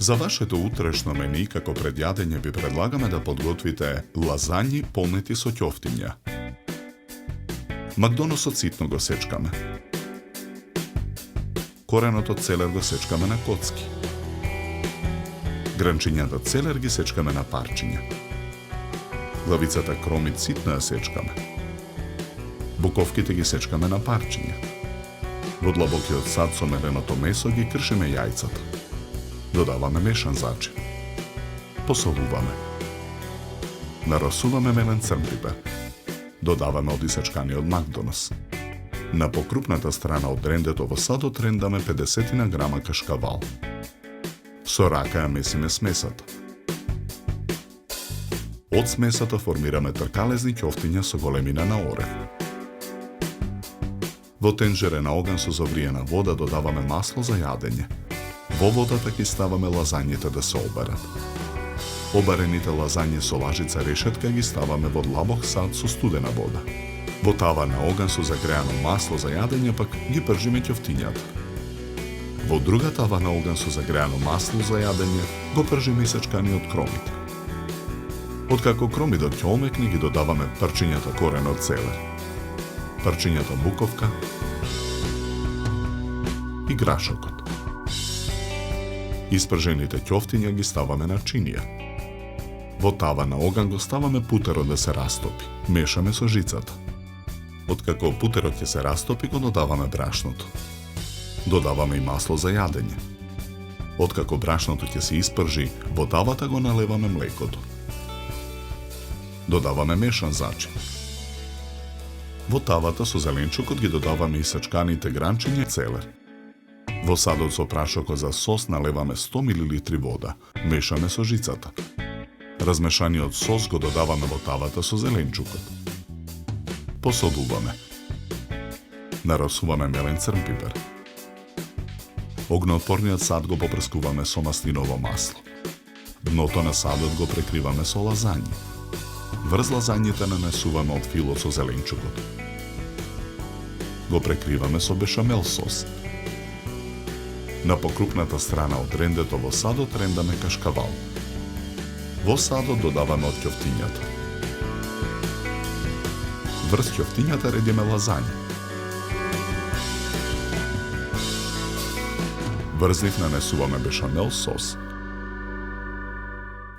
За вашето утрешно мени како пред јадење ви предлагаме да подготвите лазањи полнети со ќофтиња. Макдоносот ситно го сечкаме. Коренот од целер го сечкаме на коцки. Гранчињата целер ги сечкаме на парчиња. Главицата кромит ситно ја сечкаме. Буковките ги сечкаме на парчиња. Во длабокиот сад со меленото месо ги кршиме јајцата. Додаваме мешан зачин. Посолуваме. Нарасуваме мелен црнпипер. Додаваме од исечканиот макдонос. На покрупната страна од рендето во садот рендаме 50 грама кашкавал. Со рака ја месиме смесата. Од смесата формираме тркалезни ќофтиња со големина на орев. Во тенџере на оган со завриена вода додаваме масло за јадење. Во водата ги ставаме лазањите да се оберат. Обарените лазањи со лажица решетка ги ставаме во длабок сад со студена вода. Во тава на оган со загреано масло за јадење пак ги пржиме ќофтињата. Во друга тава на оган со загреано масло за јадење го пржиме исечканиот кромит. Откако кромидот ќе омекне ги додаваме парчињата корен од целер, парчињата буковка и грашокот. Испржените ќофтиња ги ставаме на чинија. Во тава на оган го ставаме путерот да се растопи. Мешаме со жицата. Откако путерот ќе се растопи, го додаваме брашното. Додаваме и масло за јадење. Откако брашното ќе се испржи, во тавата го налеваме млекото. Додаваме мешан зачин. Во тавата со зеленчукот ги додаваме исечканите гранчиња целер. Во садот со прашокот за сос налеваме 100 мл вода, мешаме со жицата. Размешаниот сос го додаваме во тавата со зеленчукот. Посолуваме. Нарасуваме мелен црнпипер. Огнеотпорниот сад го попрскуваме со маслиново масло. Дното на садот го прекриваме со лазањи. Врз лазањите нанесуваме од филот со зеленчукот. Го прекриваме со бешамел сос. На покрупната страна од рендето во садот рендаме кашкавал. Во садот додаваме од ќофтињата. Врз ќофтињата редиме лазања. Врз нив нанесуваме бешамел сос.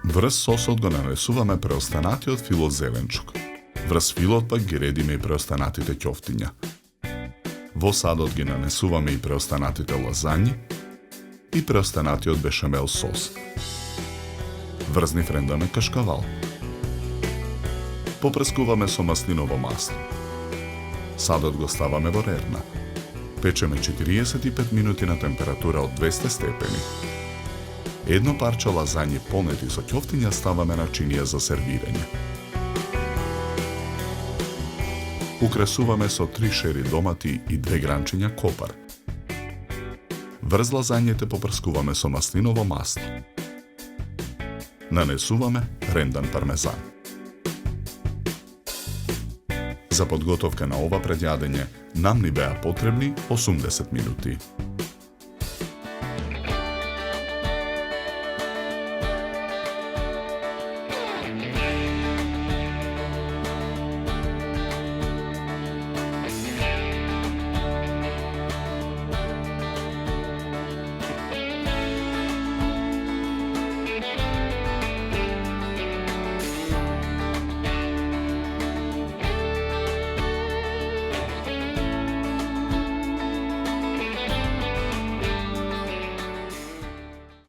Врз сосот го нанесуваме преостанатиот филот зеленчук. Врз филот пак ги редиме и преостанатите ќофтиња. Во садот ги нанесуваме и преостанатите лазањи и преостанатиот бешамел сос. Врз нив рендаме кашкавал. Попрескуваме со маслиново масло. Садот го ставаме во рерна. Печеме 45 минути на температура од 200 степени. Едно парче лазањи полнети со ќофтиња ставаме на чинија за сервирање. Украсуваме со 3 шери домати и 2 гранчиња копар. Врз лазањите попрскуваме со маслиново масло. Нанесуваме рендан пармезан. За подготовка на ова предјадење нам ни беа потребни 80 минути.